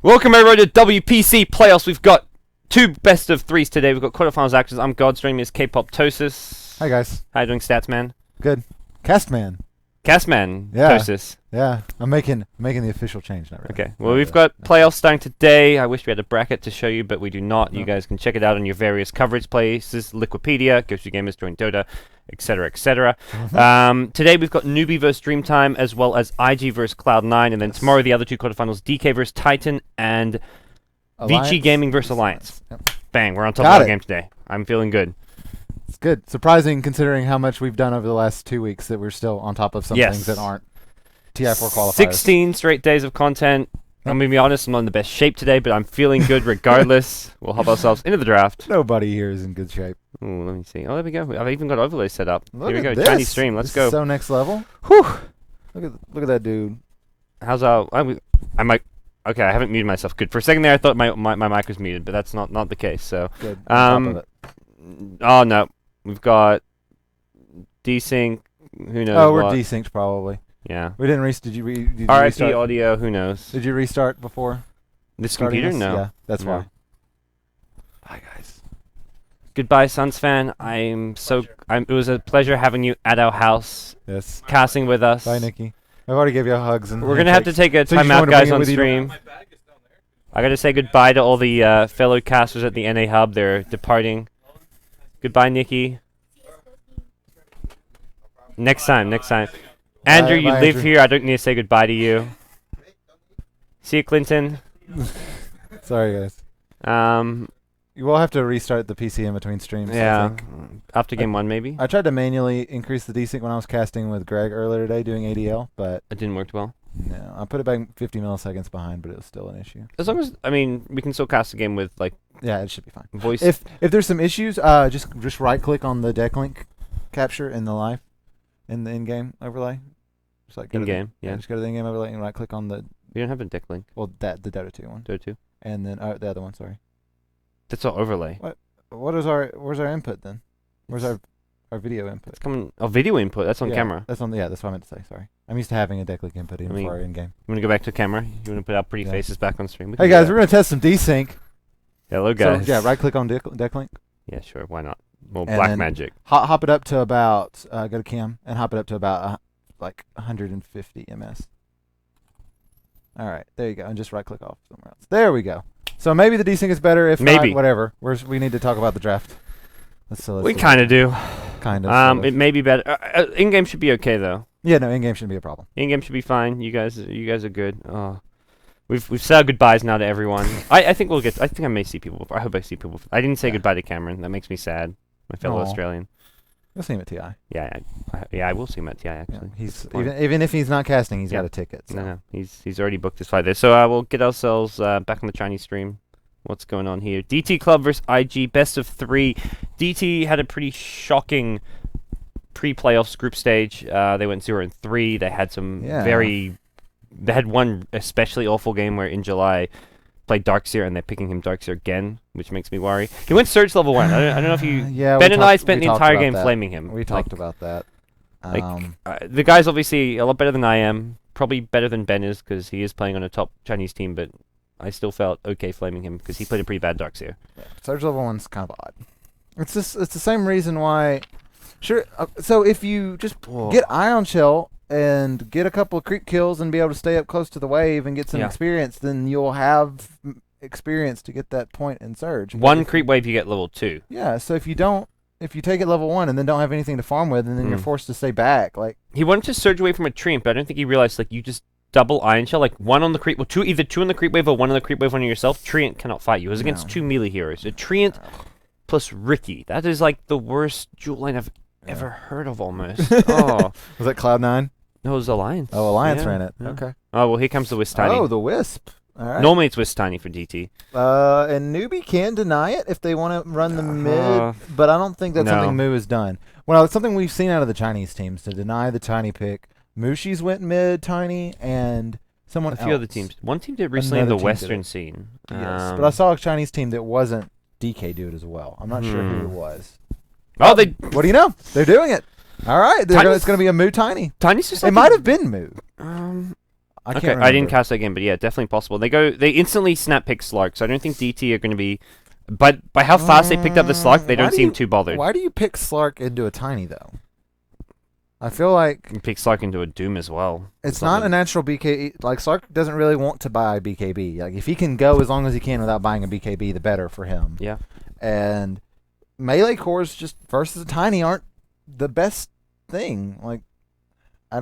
Welcome everybody to WPC Playoffs. We've got two best of threes today. We've got quarterfinals actions. I'm God, streaming is K-Pop-Tosis. Hi guys. How you doing, Stats Man? Good. Castman. Castman. Yeah. Tosis. Yeah. I'm making the official change now. Really. Okay. Well, we've got playoffs starting today. I wish we had a bracket to show you, but we do not. No. You guys can check it out on your various coverage places. Liquipedia, Ghost Gamers, Join Dota, etc., etc. Today we've got Newbee versus Dreamtime, as well as IG versus Cloud9, and then tomorrow the other two quarterfinals: DK versus Titan and Vici Gaming versus Alliance. Yep. Bang! We're on top of the game today. I'm feeling good. It's good. Surprising considering how much we've done over the last 2 weeks that we're still on top of some things that aren't TI4 qualifiers. 16 straight days of content. I'm going to be honest, I'm not in the best shape today, but I'm feeling good regardless. We'll hop ourselves into the draft. Nobody here is in good shape. Ooh, let me see. Oh, there we go. I've even got overlays set up. Look Here we go. this. Chinese stream. Let's go. So next level. Whew. Look at that dude. How's our... I might... Okay, I haven't muted myself. Good. For a second there, I thought my mic was muted, but that's not the case. So, good. On top of it. Oh, no. We've got desync. Who knows? Oh, we're desynced probably. Yeah. We didn't did you RIP restart? audio. Who knows? Did you restart before? This computer? No. Yeah, that's No. why. Bye, guys. Goodbye, Suns fan. It was a pleasure having you at our house. Yes. Casting with us. Bye, Nikki. I've already gave you hugs and we're gonna have to take a timeout, guys, on stream. I gotta say goodbye to all the fellow casters at the NA Hub. They're departing. Goodbye, Nikki. Next time. Andrew, you live here. I don't need to say goodbye to you. See you, Clinton. Sorry, guys. You will have to restart the PC in between streams. Yeah. I think. After game one, maybe. I tried to manually increase the desync when I was casting with Greg earlier today doing ADL, but it didn't work well. No, I put it back 50 milliseconds behind, but it was still an issue. As long as we can still cast the game with yeah, it should be fine. Voice. If there's some issues, just right click on the deck link capture in the live, in the in-game overlay. Just like in-game, yeah. Just go to the in-game overlay and right click on the. We don't have a deck link. Well, the Dota 2 one. Dota 2. And then the other one, sorry. That's our overlay. Where's our input then? Where's our video input? It's coming. Oh, video input. That's on camera. That's what I meant to say. Sorry, I'm used to having a deck link input in for our in-game. You want to go back to camera? You want to put our pretty faces back on stream? Hey guys, we're gonna test some desync. Hello guys. So, yeah, right click on deck link. Yeah, sure. Why not? Well, black magic. Hop it up to about go to cam and hop it up to about 150 ms. All right, there you go, and just right click off somewhere else. There we go. So maybe the desync is better. If maybe not, whatever. We need to talk about the draft. We kind of do. Kind of. It may be better. In-game should be okay though. Yeah, no, in-game shouldn't be a problem. In-game should be fine. You guys are good. Oh, we've said goodbyes now to everyone. I think we'll get. I think I may see people. I hope I see people. I didn't say goodbye to Cameron. That makes me sad. My fellow Australian. You'll see him at TI. Yeah, I will see him at TI actually. Yeah, he's even if he's not casting, he's got a ticket. So. No, he's already booked his flight there. So we'll get ourselves back on the Chinese stream. What's going on here? DT Club versus IG, best of 3. DT had a pretty shocking pre-playoffs group stage. They went 0-3. They had some They had one especially awful game where in July played Darkseer and they're picking him Darkseer again, which makes me worry. He went Surge level 1. I don't know if you... Ben and I spent the entire game flaming him. We talked about that. The guy's obviously a lot better than I am. Probably better than Ben is because he is playing on a top Chinese team, but I still felt okay flaming him because he played a pretty bad Darkseer. Yeah, Surge level 1's kind of odd. It's the same reason why... Sure, so if you just get Ion Shell and get a couple of creep kills and be able to stay up close to the wave and get some experience, then you'll have experience to get that point in Surge. One creep wave, you get level 2. Yeah, so if you take it level 1 and then don't have anything to farm with, and then you're forced to stay back, he wanted to surge away from a treant, but I don't think he realized you just double Iron Shell, one on the creep, either 2 on the creep wave or 1 on the creep wave on yourself. Treant cannot fight you. It was against 2 melee heroes. A Treant plus Ricky. That is the worst dual line I've ever heard of almost. Oh. Was that Cloud9? No, it was Alliance. Oh, Alliance ran it. Yeah. Okay. Oh, well, here comes the Wisp Tiny. Oh, the Wisp. All right. Normally it's Wisp Tiny for DT. And Newbee can deny it if they want to run the mid, but I don't think that's something Moo has done. Well, it's something we've seen out of the Chinese teams to deny the Tiny pick. Mushi's went mid Tiny, and someone else. A few other teams. One team did recently in the Western scene. Yes, but I saw a Chinese team that wasn't DK do it as well. I'm not sure who it was. Oh, what do you know? They're doing it. All right, it's going to be a Moo Tiny. Tiny's just it might have been Moo. I can't Okay, remember. I didn't cast that game, but yeah, definitely possible. They instantly snap pick Slark, so I don't think DT are going to be. But by how fast they picked up the Slark, they don't seem too bothered. Why do you pick Slark into a tiny though? I feel like You pick Slark into a Doom as well. it's not a natural BKB. Like Slark doesn't really want to buy BKB. Like if he can go as long as he can without buying a BKB, the better for him. Yeah. And melee cores just versus a tiny aren't the best thing. Like I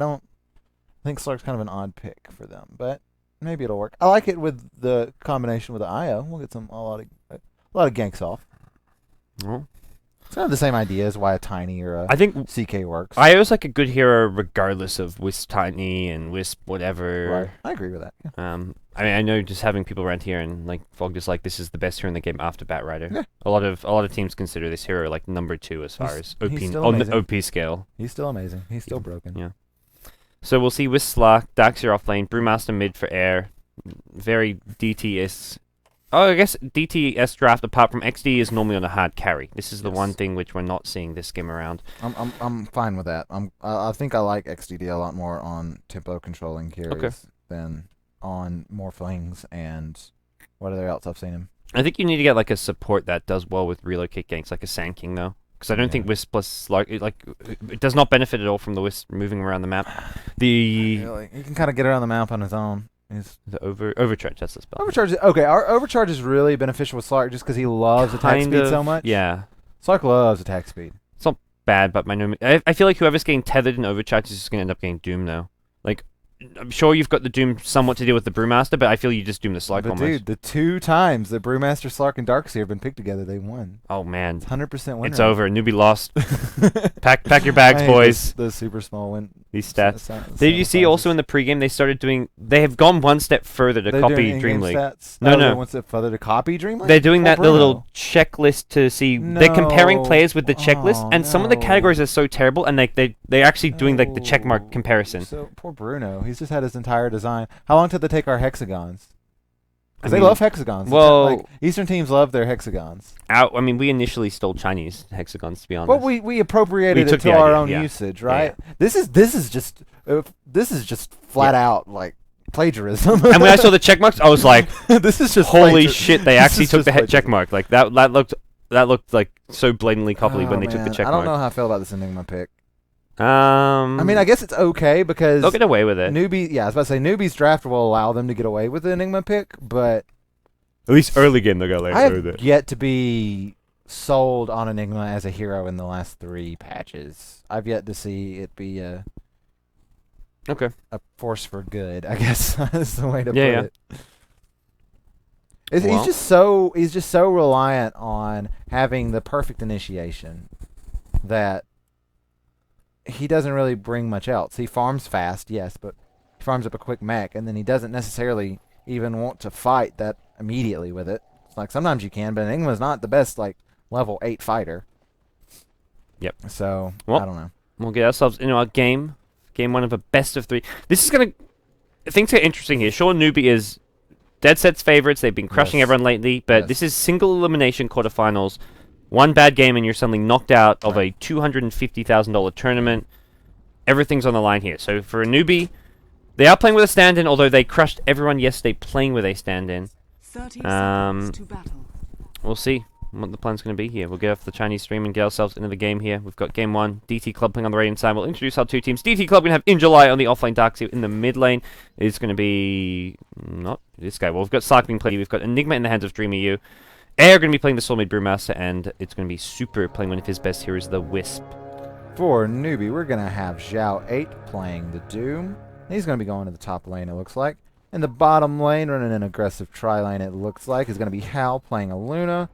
think Slark's kind of an odd pick for them, but maybe it'll work. I like it with the combination with the IO. We'll get a lot of ganks off. Well, It's kind of the same idea as why a tiny or a I think CK works. IO's like a good hero regardless of Wisp Tiny and Wisp whatever. Right. I agree with that. Yeah. I mean, I know just having people around here and like Fog is like, this is the best hero in the game after Batrider. Yeah. A lot of teams consider this hero like number 2 as far as OP he's still on the amazing. OP scale. He's still amazing. He's still broken. Yeah. So we'll see Wisp Slark, Daxir off lane, Brewmaster mid for air. Very DTS. Oh, I guess DTS draft apart from XD is normally on a hard carry. This is the one thing which we're not seeing this game around. I'm fine with that. I think I like XDD a lot more on tempo controlling carries than on Morphlings and what other else I've seen him. I think you need to get like a support that does well with relocate ganks, like a Sand King though. Because I don't think Wisp plus Slark, it does not benefit at all from the Wisp moving around the map. Really? He can kind of get around the map on his own. The overcharge, that's the spell. Overcharge. Okay, our overcharge is really beneficial with Slark just because he loves attack speed so much. Yeah. Slark loves attack speed. It's not bad, but I feel like whoever's getting tethered in overcharge is just going to end up getting Doom though. Like, I'm sure you've got the Doom somewhat to deal with the Brewmaster, but I feel you just Doom the Slark But almost. dude, the 2 times that Brewmaster, Slark, and Darkseer have been picked together, they won. Oh man. It's 100% win It's rate. over. Newbie lost. Pack your bags, boys. The super small win. These stats. Did you see also in the pregame they have gone one step further to copy Dream League. No. One step further to copy Dream League? They're doing the little checklist to see. They're comparing players with the checklist, and some of the categories are so terrible, and they're actually doing like the checkmark comparison. So poor Bruno. He's just had his entire design. How long did they take our hexagons? Because they love hexagons. Well, like, Eastern teams love their hexagons. I mean, we initially stole Chinese hexagons, to be honest. Well, we appropriated it to our own usage, right? Yeah. This is just flat out like plagiarism. And when I saw the check marks, I was like, "This is just holy shit!" They actually took the plagiarism. check mark. Like that looked like so blatantly copy when they took the check I mark. don't know how I feel about this Enigma pick. I mean, I guess it's okay because they'll get away with it. Newbie, I was about to say Newbie's draft will allow them to get away with the Enigma pick, but At least early game they got away I with have it. yet to be sold on Enigma as a hero in the last 3 patches. I've yet to see it be a force for good, I guess is the way to put it. He's just so reliant on having the perfect initiation that he doesn't really bring much else. He farms fast, yes, but he farms up a quick mech, and then he doesn't necessarily even want to fight that immediately with it. It's like sometimes you can, but Enigma's not the best like level 8 fighter. Yep. So well, I don't know. We'll get ourselves into our game 1 of a best of 3. This is gonna things get interesting here. Sure, Newbie is dead set's favorites. They've been crushing everyone lately, but this is single elimination quarterfinals. 1 bad game and you're suddenly knocked out of a $250,000 tournament. Everything's on the line here. So for a Newbie, they are playing with a stand-in, although they crushed everyone yesterday playing with a stand-in. 30 seconds to battle. We'll see what the plan's going to be here. We'll get off the Chinese stream and get ourselves into the game here. We've got game 1, DT Club playing on the right-hand side. We'll introduce our 2 teams. DT Club, we're going to have In July on the offlane, Darkseer in the mid lane. It's going to be not this guy. Well, we've got Sark being played. We've got Enigma in the hands of Dreamer U. Air going to be playing the Soulmate Brewmaster, and it's going to be Super playing one of his best heroes, the Wisp. For Newbie, we're going to have Zhao 8 playing the Doom. He's going to be going to the top lane, it looks like. In the bottom lane, running an aggressive tri-lane, it looks like, is going to be Hal playing a Luna.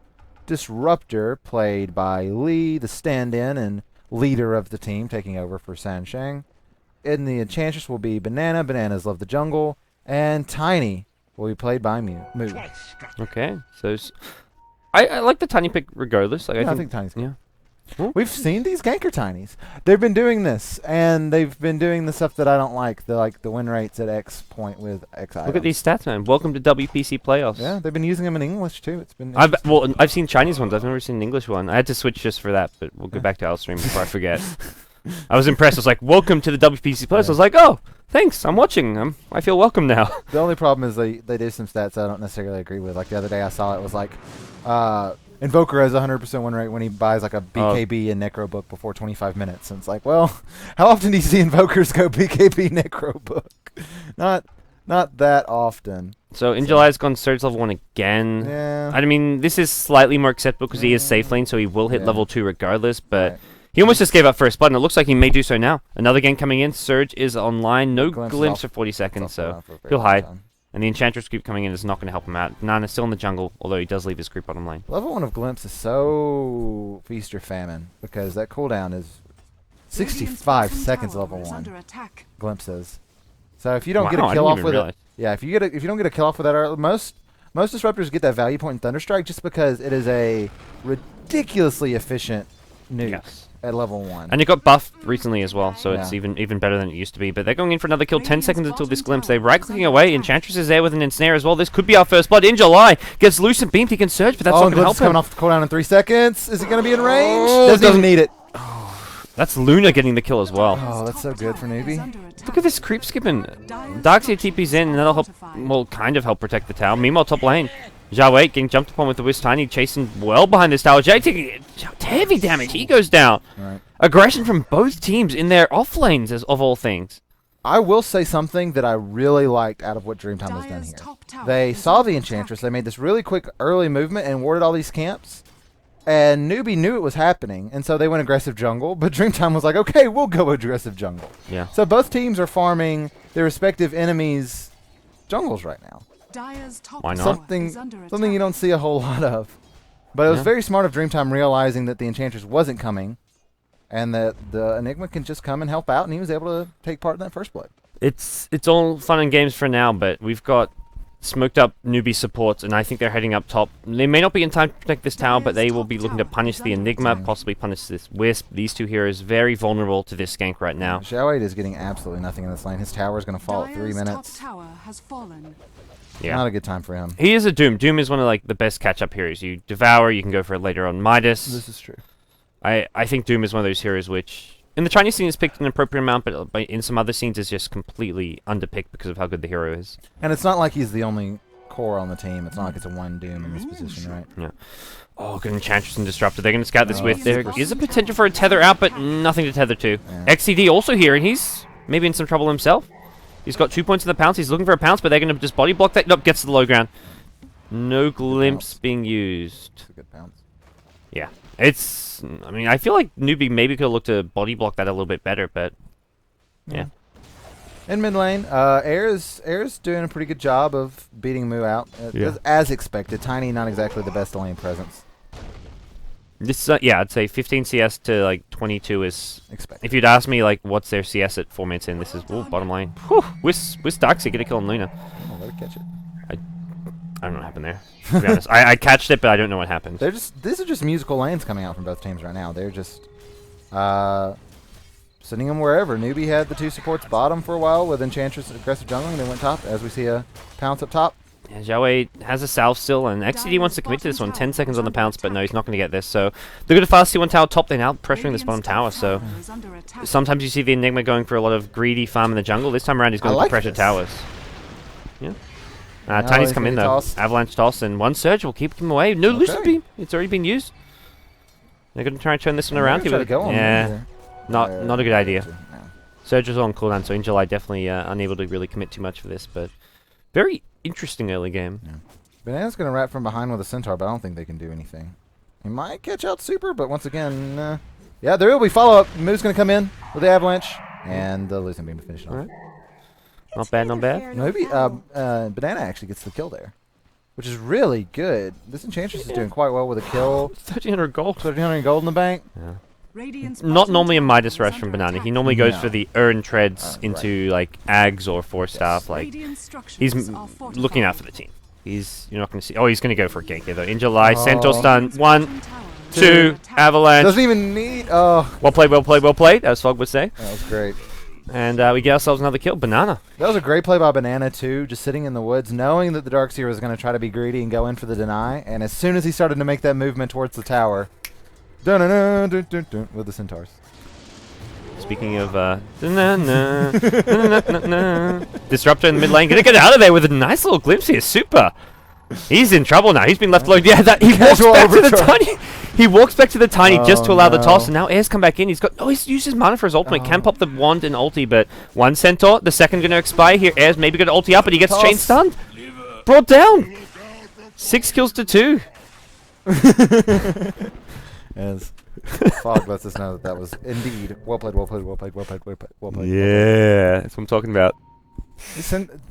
Disruptor, played by Lee, the stand-in and leader of the team, taking over for Sansheng. In the Enchantress will be Banana. Bananas love the jungle. And Tiny will be played by Moo. Okay, so I like the Tiny pick regardless. Like, I think Tiny's good. Yeah. We've seen these ganker Tinies. They've been doing this, and they've been doing the stuff that I don't like, the win rates at X point with X items. Look at these stats, man. Welcome to WPC playoffs. Yeah, they've been using them in English too. It's been. I've seen Chinese ones. I've never seen an English one. I had to switch just for that, but we'll go back to our stream before I forget. I was impressed. I was like, welcome to the WPC Plus. I was like, oh, thanks. I'm watching. I feel welcome now. The only problem is they do some stats I don't necessarily agree with. Like the other day I saw it was like Invoker has 100% win rate when he buys like a BKB and Necro book before 25 minutes. And it's like, well, how often do you see Invokers go BKB Necro book? Not that often. So in July's gone Surge level 1 again. Yeah. I mean, this is slightly more acceptable because he is safe lane, so he will hit level 2 regardless, but he almost just gave up first blood, and it looks like he may do so now. Another game coming in. Surge is online. No glimpse for 40 seconds, so he'll hide. And the Enchantress creep coming in is not going to help him out. Nana's still in the jungle, although he does leave his creep bottom lane. Level 1 of Glimpse is so feast or famine because that cooldown is 65 seconds level 1. Glimpse is. So if you don't get a kill off with it, yeah, if you don't get a kill off with that, most disruptors get that value point in Thunderstrike just because it is a ridiculously efficient nuke at level 1. And it got buffed recently as well, so it's even better than it used to be. But they're going in for another kill. 10 seconds until this glimpse. They're right-clicking away. Enchantress is there with an ensnare as well. This could be our first blood in July. Gets Lucent Beamed. He can surge, but that's not going to help him. Coming off the cooldown in 3 seconds. Is he going to be in range? Doesn't need it. That's Luna getting the kill as well. Oh, that's so good for Newbee. Look at this creep skipping. Darkseid TP's in, and that'll help, well, kind of help protect the tower. Meanwhile, top lane, Zhao Wei getting jumped upon with the Wisp Tiny, chasing well behind this tower. Jay taking heavy damage. He goes down. Right. Aggression from both teams in their off lanes, of all things. I will say something that I really liked out of what Dreamtime has done here. They saw the Enchantress. They made this really quick early movement and warded all these camps. And Newbee knew it was happening, and so they went aggressive jungle. But Dreamtime was like, okay, we'll go aggressive jungle. Yeah. So both teams are farming their respective enemies' jungles right now. Why not? Something you don't see a whole lot of. But it was very smart of Dreamtime realizing that the Enchantress wasn't coming, and that the Enigma can just come and help out, and he was able to take part in that first blood. It's all fun and games for now, but we've got smoked up Newbee supports, and I think they're heading up top. They may not be in time to protect this tower, but they will be looking to punish the Enigma, possibly punish this Wisp. These two heroes very vulnerable to this gank right now. Zhao Wei is getting absolutely nothing in this lane. His tower is going to fall at 3 minutes. Yeah. Not a good time for him. He is a Doom. Doom is one of like the best catch-up heroes. You devour, you can go for it later on Midas. This is true. I think Doom is one of those heroes which in the Chinese scene is picked an appropriate amount, but in some other scenes is just completely underpicked because of how good the hero is. And it's not like he's the only core on the team. It's not like it's a one Doom in this position, right? Yeah. Oh, good Enchantress and Disruptor. They're going to scout this with. There is a potential for a tether out, but nothing to tether to. Yeah. XCD also here, and he's maybe in some trouble himself. He's got 2 points in the pounce. He's looking for a pounce, but they're going to just body block that. Nope, gets to the low ground. No glimpse being used. It's a good pounce. Yeah. It's... I mean, I feel like Newbee maybe could look to body block that a little bit better, but... Yeah. In mid lane, Air's doing a pretty good job of beating Moo out, as expected. Tiny, not exactly the best lane presence. This, yeah, I'd say 15 CS to like 22 is expected. If you'd ask me like what's their CS at 4 minutes in, this is bottom lane. Whew, Wisp Darkseid get a kill on Luna. Oh, let her catch it. I don't know what happened there. To be honest, I catched it, but I don't know what happened. These are just musical lanes coming out from both teams right now. They're just sending them wherever. Newbee had the 2 supports bottom for a while with Enchantress aggressive jungling. They went top as we see a pounce up top. Yeah, Zhao Wei has a salve still, and XCD wants to commit to this one. 10 seconds on the pounce, but no, he's not going to get this. So they're going to fast C1 tower top. They're now pressuring this bottom tower. So sometimes you see the Enigma going for a lot of greedy farm in the jungle. This time around, he's going to pressure towers. Yeah. Tiny's come in though. Toss. Avalanche toss and 1 surge will keep him away. No Lucent Beam. It's already been used. They're going to try and turn this one around. Yeah. Not a good idea. No. Surge is on cooldown, so in July definitely unable to really commit too much for this, but very interesting early game. Yeah. Banana's going to wrap from behind with a Centaur, but I don't think they can do anything. He might catch out Super, but once again, yeah, there will be follow-up. Moo's going to come in with the Avalanche, and the Lucent Beam to finish it off. Not bad, not bad. Maybe Banana actually gets the kill there, which is really good. This Enchantress is doing quite well with a kill. 1,300 gold. 1,300 gold in the bank. Yeah. Not normally a Midas rush from Banana. He normally goes for the earn treads into like Ags or 4-staff. Like he's looking out for the team. You're not going to see. Oh, he's going to go for a gank here though. In July, Centaur stun. 1, 2, Avalanche. Doesn't even need. Oh. Well played, well played, well played. As Fog would say. That was great. And we get ourselves another kill. Banana. That was a great play by Banana too. Just sitting in the woods, knowing that the Darkseer was going to try to be greedy and go in for the deny. And as soon as he started to make that movement towards the tower. Dun, dun, dun, dun, dun, dun, with the Centaurs. Speaking of Disruptor in the mid lane, gonna get out of there with a nice little glimpse here. Super. He's in trouble now. He's been left alone. Yeah, that he walks back to the tiny. He walks back to the tiny just to allow the toss, and now Air's come back in. He's got he's used his mana for his ultimate. Can pop the wand and ulti, but one centaur, the second gonna expire here. Air's maybe gonna ulti up, but he gets chain stunned. Brought down. 6 kills to 2. As Fog lets us know that was indeed well played, well played, well played, well played, well played, well played. Yeah, that's what I'm talking about.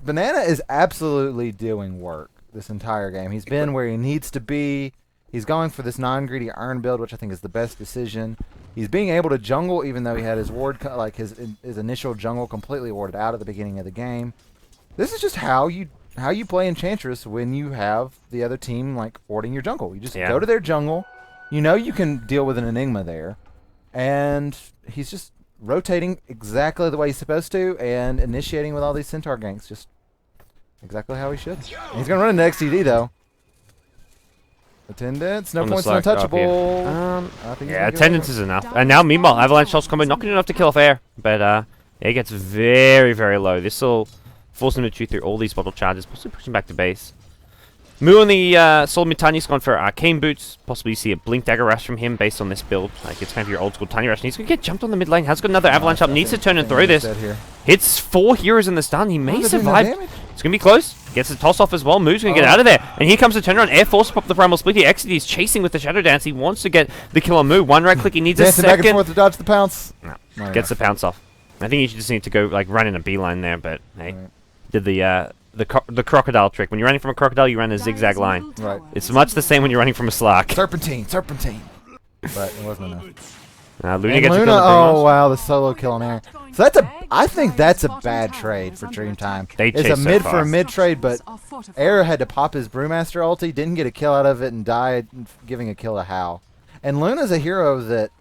Banana is absolutely doing work this entire game. He's been where he needs to be. He's going for this non-greedy iron build, which I think is the best decision. He's being able to jungle, even though he had his ward, his initial jungle completely warded out at the beginning of the game. This is just how you play Enchantress when you have the other team like warding your jungle. You just go to their jungle. You know you can deal with an Enigma there, and he's just rotating exactly the way he's supposed to and initiating with all these Centaur ganks just exactly how he should. And he's going to run into XTD, though. Attendance, no points, untouchable. Yeah, attendance is enough. And now, meanwhile, Avalanche Shots combo, not good enough to kill off Air, but Air gets very, very low. This will force him to chew through all these bottle charges, possibly push him back to base. Moo on the Soul Mid Tiny's gone for Arcane Boots. Possibly see a Blink Dagger Rush from him based on this build. Like, it's kind of your old school Tiny Rush. And he's going to get jumped on the mid lane. Has got another Avalanche up. Needs to turn and throw this. Hits 4 heroes in the stun. He may survive. It's going to be close. Gets the toss off as well. Moo's going to get out of there. And here comes the turnaround. Air Force pop the Primal Split here. He's chasing with the Shadow Dance. He wants to get the kill on Moo. One right click. He needs a second. Back and forth to dodge the pounce. No. Gets the pounce off. I think you just need to go like run in a beeline there. But hey, did the crocodile trick. When you're running from a crocodile, you run a zigzag line. Right. It's much the same when you're running from a Slark. Serpentine. But it wasn't enough. Luna gets a kill. Oh wow, the solo kill on Air. So I think that's a bad trade for Dreamtime. It's a mid for a mid trade, but Air had to pop his Brewmaster ulti, didn't get a kill out of it, and died giving a kill to Hal. And Luna's a hero that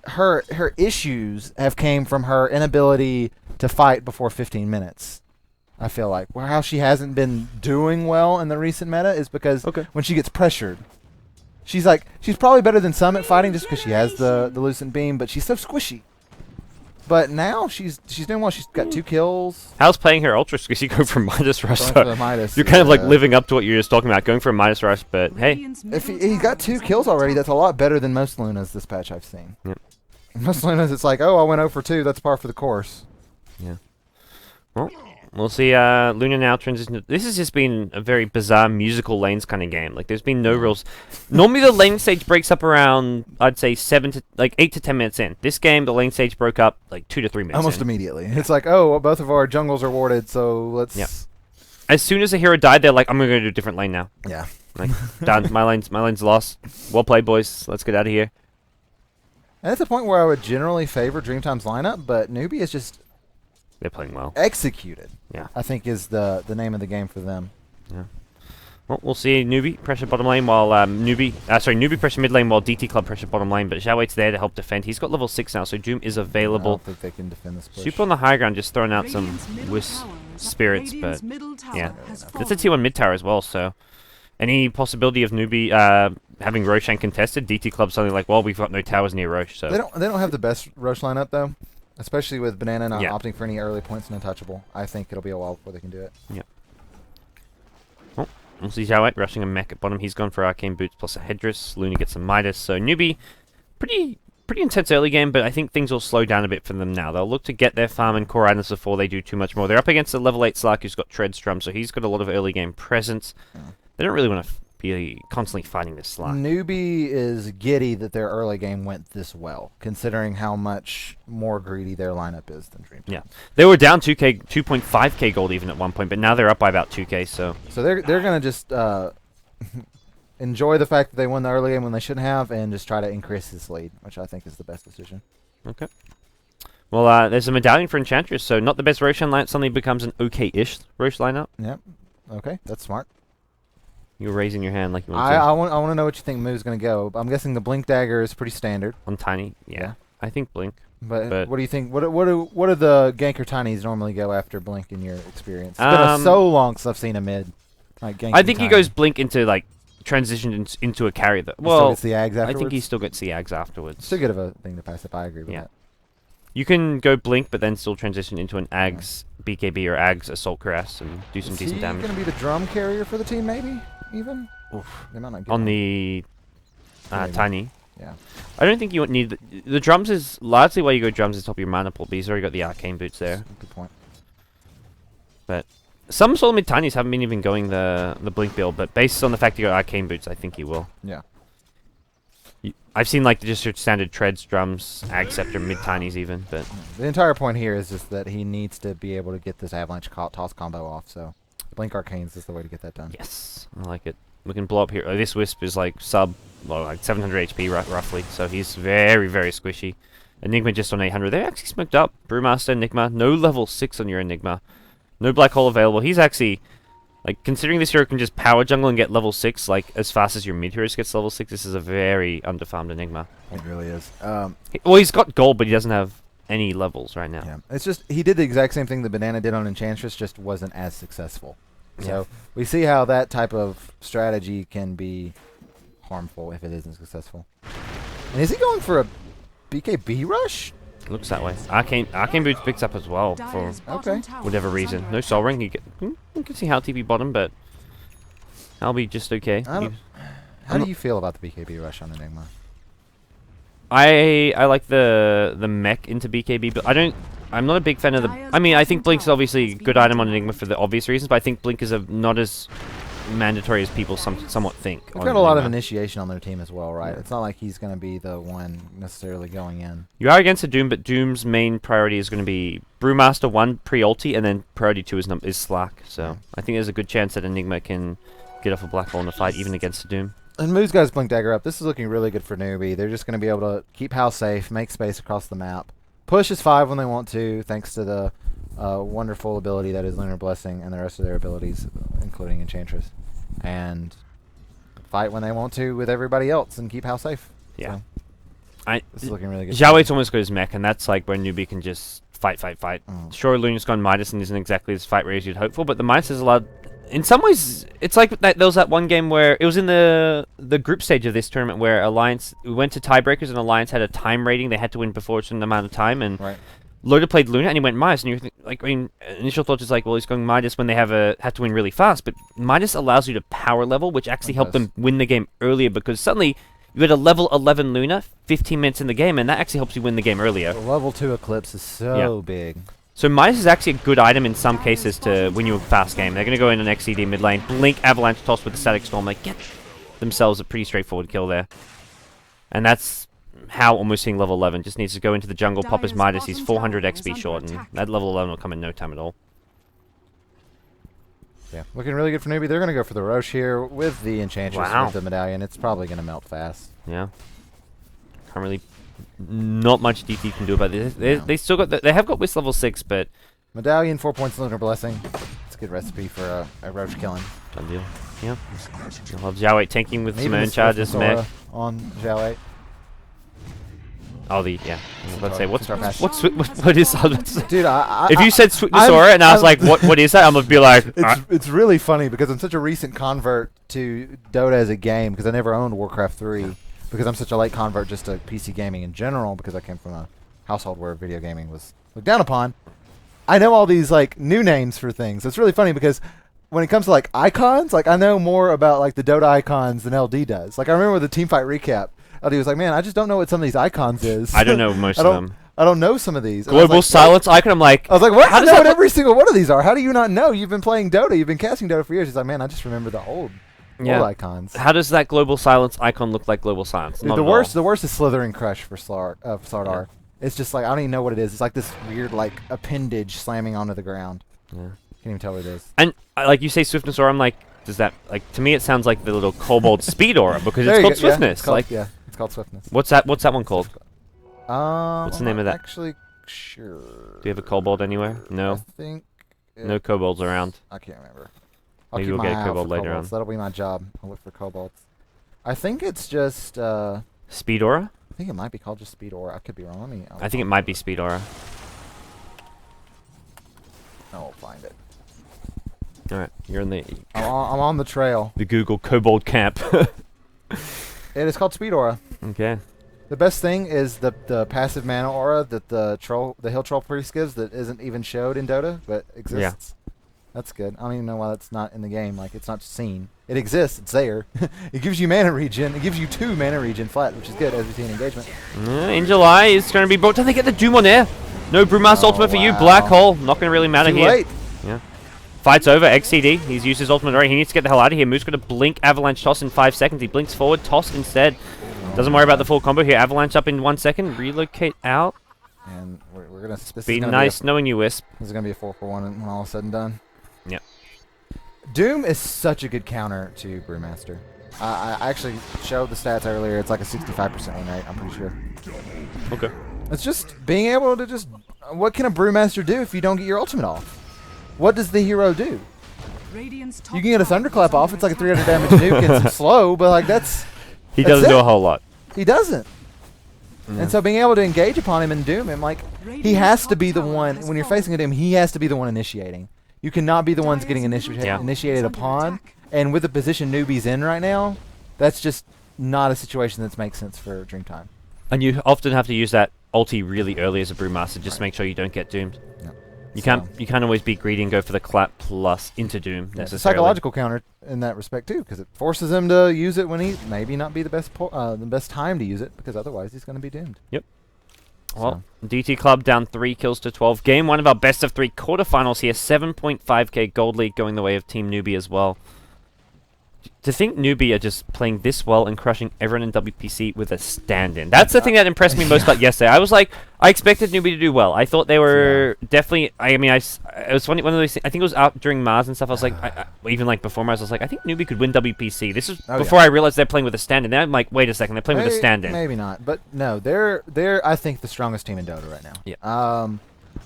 her issues have came from her inability to fight before 15 minutes. I feel like how she hasn't been doing well in the recent meta is because when she gets pressured, she's probably better than some at fighting just because she has the Lucent Beam, but she's so squishy. But now she's doing well. She's got 2 kills. How's playing her Ultra because you go for Midas Rush? Midas, you're kind of like living up to what you were just talking about, going for a Midas Rush. But hey, if he got 2 kills already, that's a lot better than most Lunas this patch I've seen. Yep. Most Lunas, it's like, oh, I went 0 for 2. That's par for the course. Yeah. Well, we'll see. Luna now transition. This has just been a very bizarre musical lanes kind of game. Like, there's been no rules. Normally, the lane stage breaks up around, I'd say, 8 to 10 minutes in. This game, the lane stage broke up like 2 to 3 minutes. Almost immediately. It's like, oh, well, both of our jungles are warded, so let's. Yeah. As soon as a hero died, they're like, I'm gonna go to a different lane now. Yeah. Like, done. My lane's lost. Well played, boys. Let's get out of here. And that's the point where I would generally favor Dreamtime's lineup, but Newbee is just. They're playing well. Executed. Yeah. I think is the name of the game for them. Yeah. Well, we'll see. Newbee pressure bottom lane while Newbee pressure mid lane while DT Club pressure bottom lane. But Xiaoweit's there to help defend. He's got level 6 now, so Doom is available. I don't think they can defend this push. Super on the high ground, just throwing out some spirits, but yeah, it's a T1 mid tower as well. So, any possibility of Newbee having Roshan contested? DT Club suddenly like, well, we've got no towers near Roche, so they don't have the best Roche lineup though. Especially with Banana not opting for any early points and untouchable. I think it'll be a while before they can do it. Yep. Well, we'll see Xiaoweit rushing a mech at bottom. He's gone for Arcane Boots plus a Headdress. Luna gets some Midas. So Newbee, pretty intense early game, but I think things will slow down a bit for them now. They'll look to get their farm and core items before they do too much more. They're up against a level 8 Slark who's got Treadstrum, so he's got a lot of early game presence. Yeah. They don't really want to be constantly fighting this Slark. Newbee is giddy that their early game went this well, considering how much more greedy their lineup is than Dreamtime. Yeah, they were down 2.5k gold even at one point, but now they're up by about 2k. So they're gonna just enjoy the fact that they won the early game when they shouldn't have, and just try to increase this lead, which I think is the best decision. Okay. Well, there's a medallion for Enchantress, so not the best Roshan lineup suddenly becomes an okay-ish Roche lineup. Yep. Okay, that's smart. You're raising your hand like you want to. I want to know what you think Moo's going to go. I'm guessing the Blink Dagger is pretty standard. On Tiny, yeah. I think Blink. But what do you think? What do the ganker Tinies normally go after Blink in your experience? It's been so long since I've seen a mid. Like ganking I think Tiny. he goes Blink into like transitioned into a carry. Well, still gets the Ags afterwards? I think he still gets the Ags afterwards. Still good of a thing to pass up. I agree with that. You can go Blink, but then still transition into an Ags BKB or Ags Assault Cuirass and do some decent damage. Is he going to be the drum carrier for the team, maybe? Even? Oof. They might not get On one. the Tiny. Yeah. I don't think you need the drums is largely why you go drums is top of your mana pool, but he's already got the arcane boots there. Good point. But some solo mid Tinies haven't been even going the Blink build, but based on the fact you got arcane boots, I think he will. Yeah. I've seen like just your standard treads, drums, Ag Scepter, mid Tinies even, but The entire point here is just that he needs to be able to get this avalanche toss combo off, so Blink Arcanes is the way to get that done. yes, I like it. We can blow up here. This Wisp is like like 700 HP roughly, so he's very, very squishy. Enigma just on 800. They're actually smoked up. Brewmaster, Enigma, no level 6 on your Enigma. No Black Hole available. He's actually, like, considering this hero can just power jungle and get level 6, like, as fast as your mid heroes gets level 6, this is a very underfarmed Enigma. It really is. Well, he's got gold, but he doesn't have any levels right now. Yeah. It's just, he did the exact same thing the Banana did on Enchantress, just wasn't as successful. So we see how that type of strategy can be harmful if it isn't successful. And is he going for a BKB rush? Looks that way. Arcane Boots picks up as well for Dire's bottom Okay. tower whatever is reason. under No attack. Soul Ring. You can see how TP bottom, but I'll be just okay. How do you feel about the BKB rush on Enigma? I like the mech into BKB, but I'm not a big fan of the. I mean, I think Blink's obviously a good item on Enigma for the obvious reasons, but I think Blink is not as mandatory as people somewhat think. They've on got a lot of Enigma. initiation on their team as well, right? Yeah. It's not like he's going to be the one necessarily going in. You are against a Doom, but Doom's main priority is going to be Brewmaster 1 pre-ulti, and then priority 2 is Slack. So I think there's a good chance that Enigma can get off a Black Hole in the fight, even against a Doom. And Moo's got his Blink Dagger up. This is looking really good for Newbee. They're just going to be able to keep house safe, make space across the map. Push is 5 when they want to, thanks to the wonderful ability that is Lunar Blessing and the rest of their abilities, including Enchantress. And fight when they want to with everybody else and keep house safe. Yeah. So this is looking really good. Xiaowe's almost got his mech, and that's like where Newbee can just fight. Mm. Sure, Luna's gone Midas and isn't exactly as fight rate as you'd hope for, but the Midas is allowed. In some ways, it's like that. There was that one game where it was in the group stage of this tournament where Alliance we went to tiebreakers and Alliance had a time rating they had to win before a certain amount of time, and Right. Loda played Luna and he went Midas, and you like, I mean, initial thought is like, well, he's going Midas when they have to win really fast, but Midas allows you to power level, which actually helped them win the game earlier because suddenly you had a level 11 Luna 15 minutes in the game, and that actually helps you win the game earlier. The level 2 Eclipse is so big. So Midas is actually a good item in some cases to win you a fast game. They're going to go in an XCD mid lane, blink Avalanche Toss with the Static Storm, like get themselves a pretty straightforward kill there. And that's how almost seeing level 11 just needs to go into the jungle, pop his Midas, he's 400 XP short, and that level 11 will come in no time at all. Yeah, looking really good for Newbee. They're going to go for the Roche here with the Enchantress Wow. with the Medallion. It's probably going to melt fast. Yeah. Can't really... Not much DT can do about this. No. They still got... They have got Wisp level 6, but... Medallion, 4 points Lunar Blessing. It's a good recipe for a Roche killing. Done deal. Yeah. I love Xiao 8 tanking with some Even own the charges, Swift Sora mech. on Xiao 8. Oh, yeah. Let's say, what is... Dude, If you said Sweetness I'm- Aura and I was I'm- like, what is that? I'm going to be like... It's really funny because I'm such a recent convert to Dota as a game because I never owned Warcraft 3 because I'm such a late convert just to PC gaming in general because I came from a household where video gaming was looked down upon. I know all these like new names for things. It's really funny because when it comes to like icons, like I know more about like the Dota icons than LD does. Like I remember the teamfight recap. LD was like, "Man, I just don't know what some of these icons is." I don't know most of them. I don't know some of these. And I was Global like, Silence Icon, I'm like... I was like, what? How I does know that what look- every single one of these are. How do you not know? You've been playing Dota. You've been casting Dota for years. He's like, man, I just remember the old icons. How does that Global Silence icon look like Global Silence? Dude, Not the at all. worst is Slithering Crush for Slardar. It's just like, I don't even know what it is. It's like this weird like appendage slamming onto the ground. Yeah. Can't even tell what it is. And like you say Swiftness Aura, I'm like, does that, like, to me it sounds like the little Kobold Speed Aura because There it's you called go. Yeah, Swiftness. it's called, Like, yeah, it's called Swiftness. what's that one called? What's the name of that? Actually, sure. Do you have a Kobold anywhere? No. I think No Kobolds around. I can't remember. I'll Maybe keep we'll my get a eye out Kobold for later kobolds. on. That'll be my job. I'll look for kobolds. I think it's just. I Speed Aura? think it might be called just Speed Aura. I could be wrong. Let me. I think it might be Speed Aura. I'll find it. Alright, you're in the I'm on the trail. Google Kobold camp. It is called Speed Aura. Okay. The best thing is the passive mana aura that the hill troll priest gives that isn't even showed in Dota, but exists. That's good. I don't even know why that's not in the game. Like, it's not seen. It exists. It's there. It gives you mana regen. It gives you 2 mana regen flat, which is good as routine engagement. In July, it's going to be brought. Do they get the Doom on air? No Brewmaster ultimate for you. Black Hole. Not going to really matter Too here. late. Yeah. Fight's over. XCD. He's used his ultimate already. He needs to get the hell out of here. Moose going to blink Avalanche Toss in 5 seconds. He blinks forward. Toss instead. Doesn't worry about the full combo here. Avalanche up in 1 second. Relocate out. And we're going to... Be nice knowing you, Wisp. This is going to be a 4 for 1 when all is said and done. Yep. Doom is such a good counter to Brewmaster. I actually showed the stats earlier. It's like a 65% win rate, I'm pretty sure. Okay. It's just being able to just... What can a Brewmaster do if you don't get your ultimate off? What does the hero do? You can get a Thunderclap off. It's like a 300 damage nuke and some slow, but like that's... He doesn't do a whole lot. He doesn't. Yeah. And so being able to engage upon him and Doom him, like, he has to be the one... When you're facing a Doom, he has to be the one initiating. You cannot be the ones getting initiated upon. And with the position Newbee's in right now, that's just not a situation that makes sense for Dreamtime. And you often have to use that ulti really early as a Brewmaster just to make sure you don't get doomed. No. You can't always be greedy and go for the clap plus into Doom necessarily. It's a psychological counter in that respect too, because it forces him to use it when he maybe not be the best time to use it, because otherwise he's going to be doomed. Yep. Well, DT Club down 3 kills to 12. Game 1 of our best of 3 quarterfinals here. 7.5k gold lead going the way of Team Newbee as well. To think Newbee are just playing this well and crushing everyone in WPC with a stand-in. That's the thing that impressed me most about yesterday. I was like, I expected Newbee to do well. I thought they were definitely... I mean, it was funny, one of those things. I think it was out during Mars and stuff. I was like, even like before Mars, I was like, I think Newbee could win WPC. This is before I realized they're playing with a stand-in. Then I'm like, wait a second, they're playing with a stand-in. Maybe not, but no, they're I think the strongest team in Dota right now. Yeah.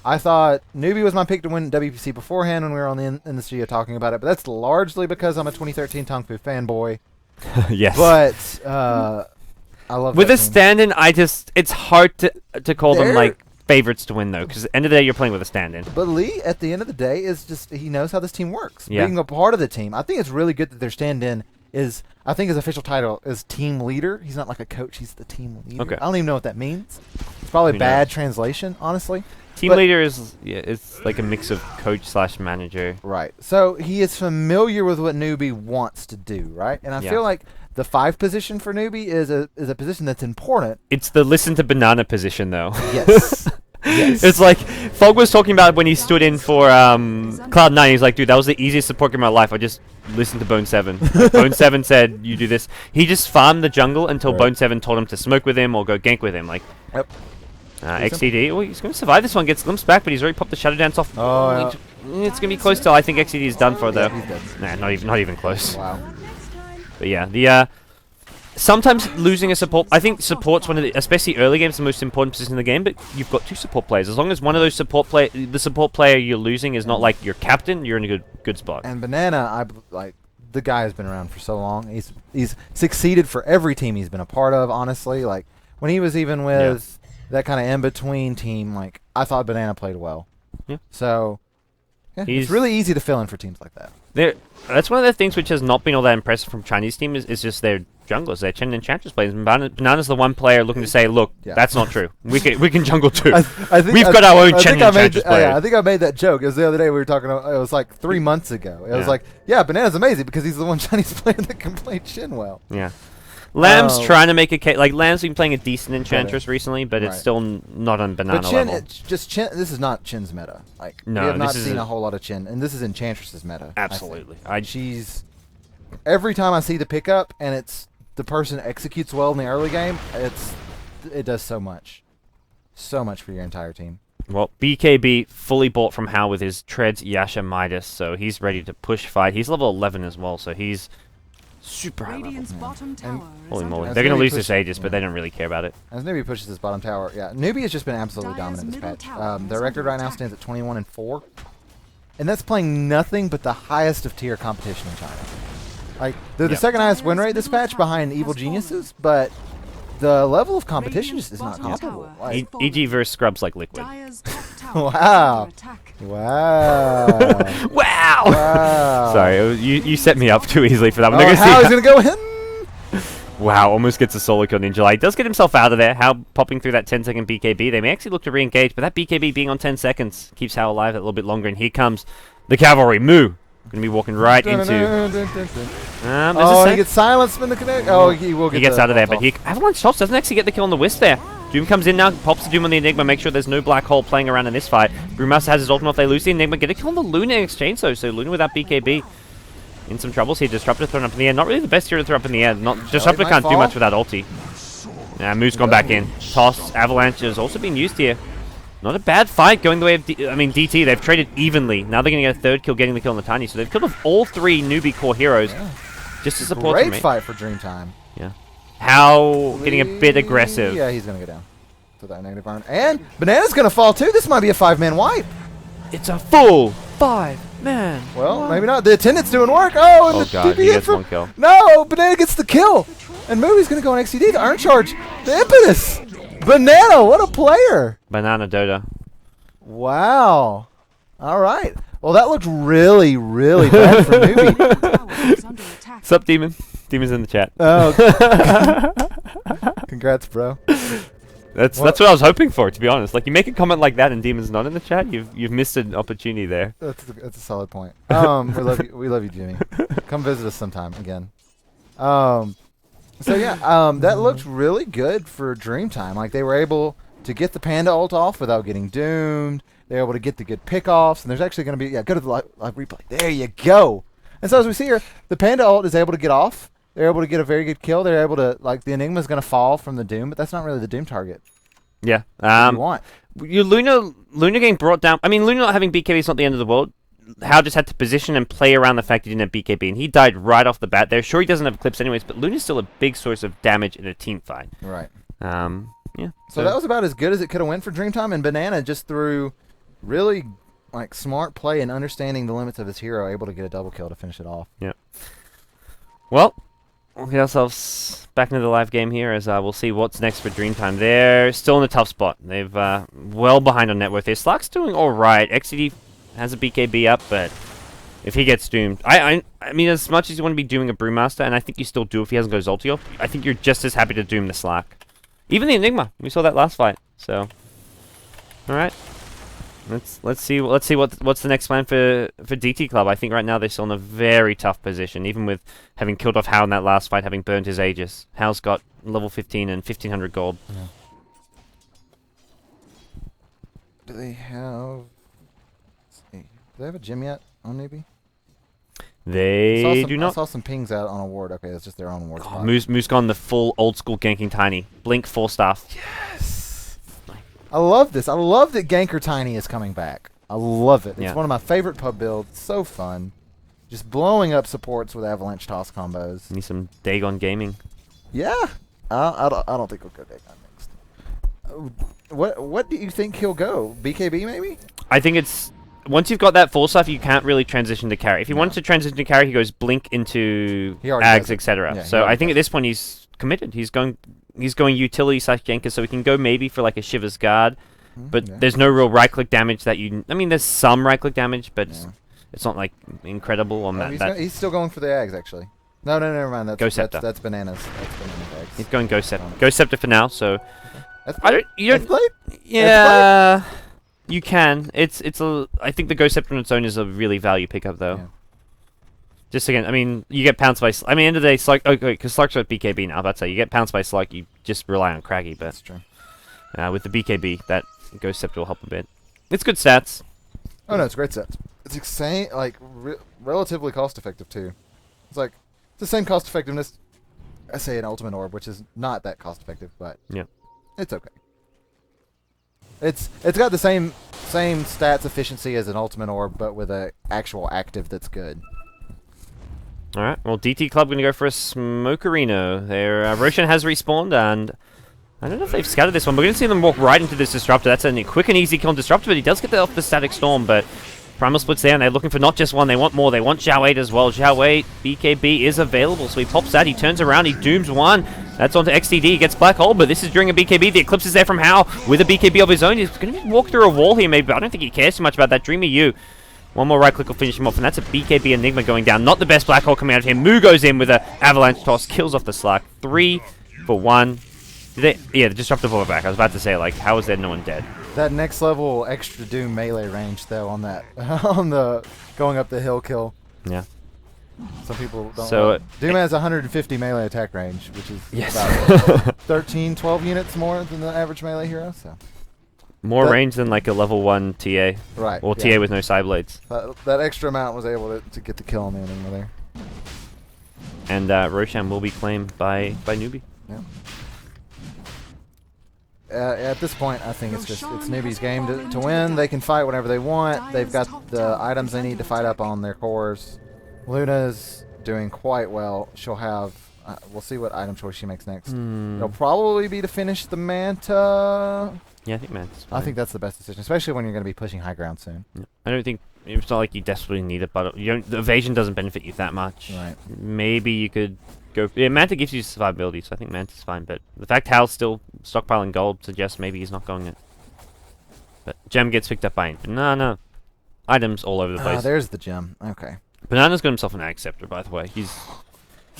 I thought Newbee was my pick to win WPC beforehand when we were on in the studio talking about it, but that's largely because I'm a 2013 Tongfu fanboy. Yes. But I love with that a team. stand-in, it's hard to call them like favorites to win though, because at the end of the day, you're playing with a stand-in. But Lee, at the end of the day, is just he knows how this team works. Yeah. Being a part of the team, I think it's really good that their stand-in is. I think his official title is team leader. He's not like a coach; he's the team leader. Okay. I don't even know what that means. It's probably Who bad knows? translation, honestly. Team leader is it's like a mix of coach / manager. Right. So he is familiar with what Newbee wants to do, right? And I feel like the 5 position for Newbee is a position that's important. It's the listen to banana position though. Yes. Yes. It's like Fog was talking about when he stood in for Cloud9. He's like, dude, that was the easiest support game of my life. I just listened to Bone 7. Like, Bone 7 said, you do this. He just farmed the jungle until Bone 7 told him to smoke with him or go gank with him. Like, Yep. XCD, well, he's going to survive this one. Gets glimpsed back, but he's already popped the Shadow Dance off. Oh, it's going to be close till I think XCD is done for though. he's dead. Nah, not even close. Wow. But yeah, sometimes losing a support, I think support's one of the, especially early games, the most important position in the game. But you've got 2 support players. As long as one of those the support player you're losing is not like your captain, you're in a good spot. And Banana, the guy has been around for so long. He's succeeded for every team he's been a part of. Honestly, like when he was even with that kind of in between team, like I thought Banana played well. Yeah. So it's really easy to fill in for teams like that. That's one of the things which has not been all that impressive from Chinese team is just their junglers, their Chen and Enchantress players. And Banana's the one player looking to say, look, that's not true. We can jungle too. We've got our own Chen and Enchantress players. I think I made that joke. It was the other day we were talking about, it was like 3 months ago. It was like, Banana's amazing because he's the one Chinese player that can play Chen well. Yeah. Lamb's trying to make a case. Like, Lamb's been playing a decent Enchantress recently, but it's still not on Banana but Chen, level. it's just Chen. This is not Chen's meta. Like, no, we have not seen a whole lot of Chen, and this is Enchantress's meta. Absolutely. She's every time I see the pickup, and it's the person executes well in the early game. It does so much for your entire team. Well, BKB fully bought from Hal with his Treads, Yasha, Midas, so he's ready to push fight. He's level 11 as well, so he's super high level. Holy moly. They're going to lose this Aegis, but they don't really care about it. As Newbee pushes this bottom tower, Newbee has just been absolutely dominant this patch. Their record right now stands at 21-4. And that's playing nothing but the highest of tier competition in China. Like, they're the second highest win rate this patch behind Evil Geniuses, but the level of competition just is not comparable. Like, EG versus Scrubs like Liquid. Wow. Wow. Wow! Sorry, you set me up too easily for that one. How he's going to go in? Wow, almost gets a solo kill Ninja. He does get himself out of there. How popping through that 10-second BKB. They may actually look to re-engage, but that BKB being on 10 seconds keeps How alive a little bit longer. And here comes the cavalry. Moo. Going to be walking right into... he gets silenced in the connect. Oh, he will get. He gets out of there, but he Avalanche Tops doesn't actually get the kill on the Wisp there. Doom comes in now, pops the Doom on the Enigma, make sure there's no black hole playing around in this fight. Brewmaster has his ultimate if they lose the Enigma, get a kill on the Luna in exchange though, so Luna without BKB. In some troubles here, Disruptor thrown up in the air. Not really the best hero to throw up in the air. Disruptor can't do much without ulti. Moo's gone back in. Toss, Avalanche has also been used here. Not a bad fight going the way of DT. They've traded evenly. Now they're going to get a third kill getting the kill on the Tiny. So they've killed off all 3 newbie core heroes. Yeah. Just to support Great fight for Dreamtime. Yeah. How getting a bit aggressive. Yeah, he's going to go down to that negative iron. And Banana's going to fall too. This might be a 5-man wipe. It's a full 5-man. Well, maybe not. The attendant's doing work. Oh, and oh the god, TP he gets from, 1 kill. No, Banana gets the kill. And Movie's going to go on XCD. The Iron Charge. The impetus. Banana, what a player. Banana Dota. Wow. All right. Well, that looked really, really bad for Newbee. What's up, Demon? Demon's in the chat. Oh. Congrats, bro. That's what I was hoping for, to be honest. Like, you make a comment like that and Demon's not in the chat, you've missed an opportunity there. That's a solid point. We love you, Jimmy. Come visit us sometime again. So yeah, that looked really good for Dreamtime. Like, they were able to get the Panda ult off without getting doomed. They're able to get the good pickoffs, and there's actually going to be go to the live replay. There you go. And so as we see here, the Panda ult is able to get off. They're able to get a very good kill. They're able to the Enigma's going to fall from the Doom, but that's not really the Doom target. Yeah. You want your Luna getting brought down. I mean, Luna not having BKB is not the end of the world. How just had to position and play around the fact he didn't have BKB, and he died right off the bat there. Sure, he doesn't have clips anyways, but Luna's still a big source of damage in a team fight. Right. Yeah. So that was about as good as it could have went for Dreamtime, and Banana just through really smart play and understanding the limits of his hero, able to get a double kill to finish it off. Yeah. Well, we'll get ourselves back into the live game here as we'll see what's next for Dreamtime. They're still in a tough spot. They've well behind on net worth. Their Slack's doing all right. XCD has a BKB up, but if he gets doomed, I mean, as much as you want to be doing a Brewmaster, and I think you still do if he hasn't got his ulti off, I think you're just as happy to doom the Slack. Even the Enigma. We saw that last fight. So, all right. Let's see what's the next plan for DT Club. I think right now they're still in a very tough position, even with having killed off Hao in that last fight, having burned his Aegis. Hao's got level 15 and 1500 gold. Yeah. Do they have? Do they have a gym yet on Newbee? They do not. I saw some pings out on a ward. Okay, that's just their own ward. Oh, Moose gone the full old school ganking Tiny. Blink 4 staff. Yes. I love this. I love that Ganker Tiny is coming back. I love it. It's one of my favorite pub builds. So fun. Just blowing up supports with Avalanche Toss combos. Need some Dagon gaming. Yeah. I don't think we'll go Dagon next. What do you think he'll go? BKB maybe? I think it's once you've got that full stuff, you can't really transition to carry. If he wants to transition to carry, he goes blink into Ags, etc. Yeah, so I think at this point he's committed. He's going utility / ganker, so we can go maybe for like a Shiver's Guard. But there's no real right-click damage that you... I mean, there's some right-click damage, but it's not, like, incredible on that. He's still going for the Ags, actually. No, never mind. Ghost Scepter. That's Bananas. That's Banana's Ags. He's going Ghost Scepter. Ghost Scepter for now, so... Okay. You don't... Yeah... You can. I think the Ghost Scepter on its own is a really value pickup, though. Yeah. Just again, I mean, you get pounced by... I mean, end of the day, Slug... Okay, because Slug's got BKB now, that's how you get pounced by Slug, you just rely on Craggy, but... That's true. With the BKB, that Ghost Scepter will help a bit. It's good stats. Oh, no, it's great stats. It's insane, like, relatively cost-effective, too. It's the same cost-effectiveness, I say, an Ultimate Orb, which is not that cost-effective, but... Yeah. It's okay. It's got the same stats efficiency as an Ultimate Orb, but with an actual active that's good. Alright, well, DT Club going to go for a Smokerino. Their Roshan has respawned, and I don't know if they've scouted this one. We're going to see them walk right into this Disruptor. That's a quick and easy kill on Disruptor, but he does get off the Static Storm, but Primal Split's there, and they're looking for not just one, they want more. They want Zhao 8 as well. Zhao 8, BKB is available, so he pops that, he turns around, he dooms one. That's onto XTD, he gets Black Hole, but this is during a BKB. The Eclipse is there from Hao with a BKB of his own. He's going to walk through a wall here maybe, but I don't think he cares too much about that. Dreamy U One more right click will finish him off, and that's a BKB Enigma going down. Not the best black hole coming out of here. Moo goes in with an avalanche toss, kills off the Slack. 3 for 1. Yeah, the disruptive overback. I was about to say, like, how is there no one dead? That next level extra Doom melee range though on that on the going up the hill kill. Yeah. Some people don't. So Doom has 150 melee attack range, which is yes. about 13, 12 units more than the average melee hero. So more range than like a level 1 TA. Right. Or TA with no side blades. That extra amount was able to get the kill on the enemy there. And Roshan will be claimed by Newbee. Yeah. At this point, I think it's Newbee's game to win. They can fight whatever they want. They've got the items they need to fight up on their cores. Luna's doing quite well. She'll have... we'll see what item choice she makes next. It'll probably be to finish the Manta. Yeah, I think Manta's I think that's the best decision, especially when you're going to be pushing high ground soon. Yeah. I don't think... It's not like you desperately need it, but the evasion doesn't benefit you that much. Right. Maybe you could go... Yeah, Manta gives you survivability, so I think Manta's fine, but the fact Hal's still stockpiling gold suggests maybe he's not going it. But Gem gets picked up by Banana. Items all over the place. There's the gem. Okay. Banana's got himself an Ag Scepter, by the way. He's so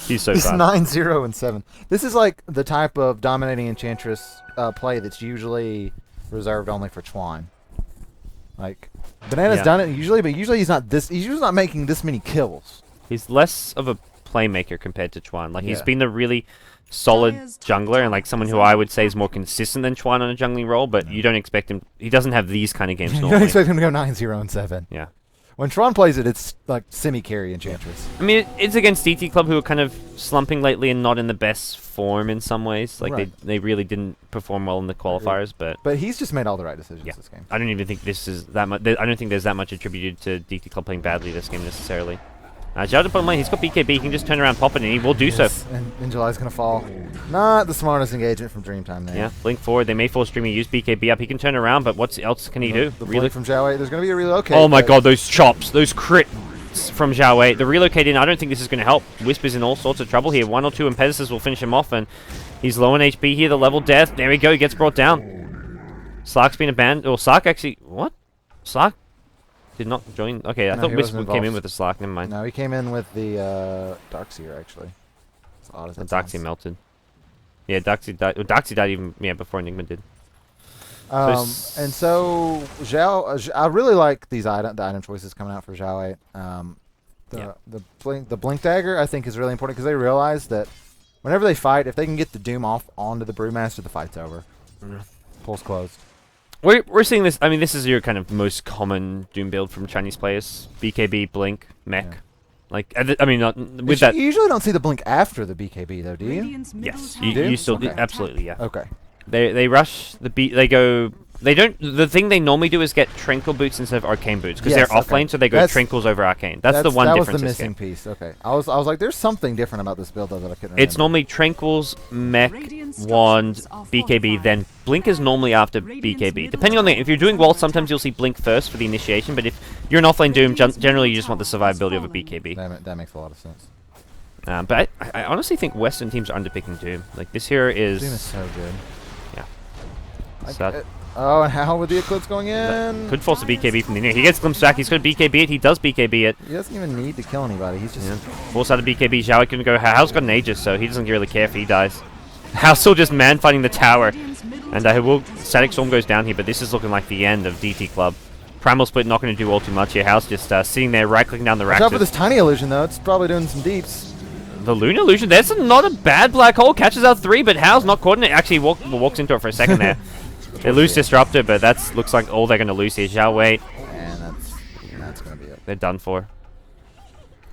He's fast. 9-0 and 7. This is like the type of dominating Enchantress play that's usually reserved only for Chuan. Like, Banana's done it usually, but usually he's usually not making this many kills. He's less of a playmaker compared to Chuan. Like, he's been a really solid jungler and like someone who I would say is more consistent than Chuan on a jungling role, but you don't expect him... He doesn't have these kind of games You normally. don't expect him to go 9-0 and 7. Yeah. When Tron plays it, it's like semi-carry Enchantress. I mean, it's against DT Club, who are kind of slumping lately and not in the best form in some ways. Like, they really didn't perform well in the qualifiers, but... But he's just made all the right decisions this game. I don't even think this is that much... I don't think there's that much attributed to DT Club playing badly this game, necessarily. Zhao to bottom lane, he's got BKB, he can just turn around, pop it, and he will do so. And July's going to fall. Not the smartest engagement from Dreamtime there. Yeah, blink forward, they may force Dreamy, use BKB up, he can turn around, but what else can he do? The blink from Zhao Wei, there's going to be a relocate. Oh my god, those chops, those crits from Zhao Wei. The relocate in, I don't think this is going to help. Wisp is in all sorts of trouble here. 1 or 2 Impetuses will finish him off, and he's low on HP here, the level death. There we go, he gets brought down. Slark's been abandoned, or Slark actually, what? Slark did not join. Okay, I thought Wisp came in with the Slark. Never mind. No, he came in with the Darkseer, actually. As odd as that Darkseer sounds. melted. Yeah, Darkseer died. Darkseer died even before Enigma did. And so Zhao, I really like the item choices coming out for Zhao Wei. The blink dagger I think is really important because they realize that whenever they fight, if they can get the Doom off onto the Brewmaster, the fight's over. Pulls closed. We're seeing this. I mean, this is your kind of most common Doom build from Chinese players: BKB, Blink, Mech. Yeah. Like, I mean, not with that. You usually don't see the Blink after the BKB, though, do you? Yes, You do? you still do. Okay. Absolutely, yeah. Okay. They rush the beat. They go. They don't. The thing they normally do is get Tranquil boots instead of Arcane boots because they're offlane, so they go Tranquils over Arcane. That's the one difference. That was the missing piece. Okay. I was like, there's something different about this build though that I couldn't remember. It's normally Tranquils, Mech, Wand, BKB, then Blink is normally after BKB. Depending on if you're doing well, sometimes you'll see Blink first for the initiation, but if you're an offlane Doom, generally you just want the survivability of a BKB. That makes a lot of sense. But I honestly think Western teams are underpicking Doom. Like, this hero is... Doom is so good. Yeah. Oh, and how with the Eclipse going in? Could force a BKB from the near. He gets glimpsed back. He's going to BKB it. He does BKB it. He doesn't even need to kill anybody. He's just... Force out of BKB. Zhao can go. Hao's got an Aegis, so he doesn't really care if he dies. Hao's still just man-fighting the tower. And Static Storm goes down here, but this is looking like the end of DT Club. Primal Split not going to do all too much here. Hao's just sitting there, right-clicking down the racks. Watch out for this tiny illusion, though. It's probably doing some deeps. The Lunar Illusion. That's not a bad black hole. Catches out 3, but Hao's not caught in it. Actually, walks into it for a second there. They lose Disruptor, but looks like all they're going to lose here. Zhao Wei. And that's going to be it. They're done for.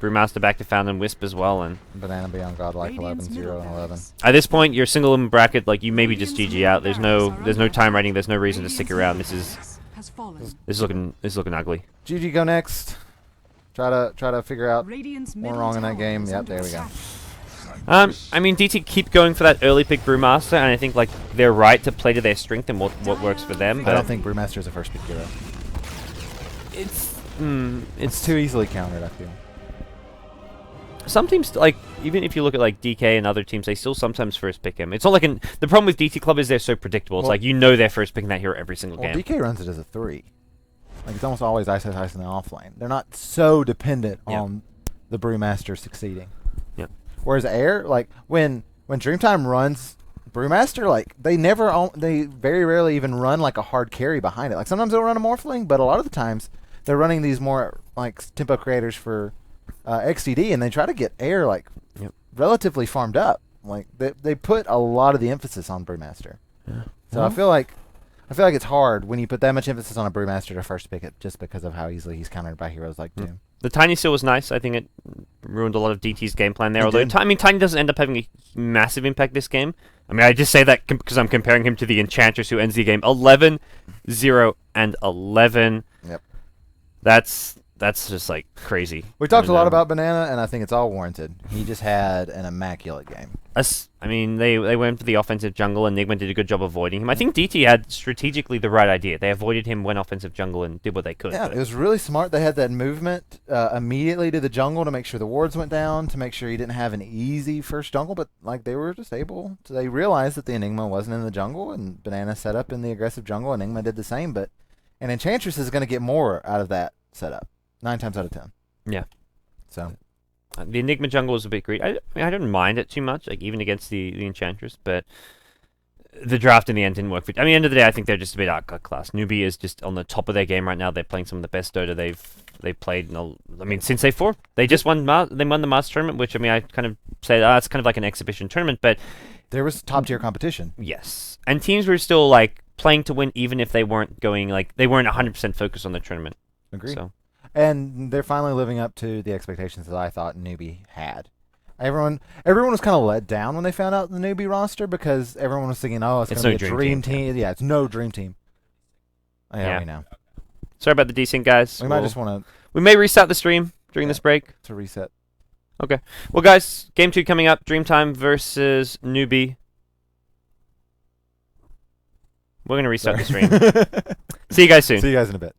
Brewmaster back to Fountain Wisp as well, and Banana Beyond Godlike 11, 0, and 11. at this point, you're single in bracket. Like, you maybe just GG out. There's no time rating. There's no reason to stick around. This is looking ugly. GG go next. Try to figure out more wrong in that game. Yep, there we go. I mean, DT keep going for that early pick Brewmaster, and I think like they're right to play to their strength and what works for them. But I don't think Brewmaster is a first pick hero. It's too easily countered, I feel. Some teams, like, even if you look at like DK and other teams, they still sometimes first pick him. It's not like the problem with DT Club is they're so predictable. It's like, you know, they're first picking that hero every single game. DK runs it as a 3. Like it's almost always ice in the off lane. They're not so dependent on the Brewmaster succeeding. Yep. Whereas Air, like when Dreamtime runs Brewmaster, like they very rarely even run like a hard carry behind it. Like sometimes they'll run a Morphling, but a lot of the times they're running these more like tempo creators for XTD, and they try to get Air like relatively farmed up. Like they put a lot of the emphasis on Brewmaster. Yeah. So I feel like it's hard when you put that much emphasis on a Brewmaster to first pick it, just because of how easily he's countered by heroes like Doom. The Tiny Seal was nice. I think it ruined a lot of DT's game plan there. It Although did. Tiny doesn't end up having a massive impact this game. I mean, I just say that because I'm comparing him to the Enchantress who ends the game 11, 0, and 11. Yep. That's just like crazy. We talked a lot about Banana, and I think it's all warranted. He just had an immaculate game. I mean, they went for the offensive jungle, and Nigma did a good job avoiding him. I think DT had strategically the right idea. They avoided him when offensive jungle and did what they could. Yeah, it was really smart. They had that movement immediately to the jungle to make sure the wards went down, to make sure he didn't have an easy first jungle, but like they were just able to, they realized that the Enigma wasn't in the jungle, and Banana set up in the aggressive jungle, and Enigma did the same, but an Enchantress is going to get more out of that setup, 9 times out of 10. Yeah. So the Enigma jungle was a bit greedy. I mean, I didn't mind it too much, like even against the Enchantress, but the draft in the end didn't work. I mean, end of the day, I think they're just a bit outclassed. Newbee is just on the top of their game right now. They're playing some of the best Dota they've played. Since A4, they just won. They won the Masters tournament, which I mean, I kind of say it's kind of like an exhibition tournament, but there was top tier competition. Yes, and teams were still like playing to win, even if they weren't going they weren't 100% focused on the tournament. Agreed. So. And they're finally living up to the expectations that I thought Newbee had. Everyone was kind of let down when they found out the Newbee roster, because everyone was thinking, oh, it's going to be a dream team. Yeah, it's no dream team. Yeah, we know. Sorry about the desync, guys. We might just want We may restart the stream during this break. to reset. Okay. Well, guys, game 2 coming up. Dreamtime versus Newbee. We're going to restart the stream. See you guys soon. See you guys in a bit.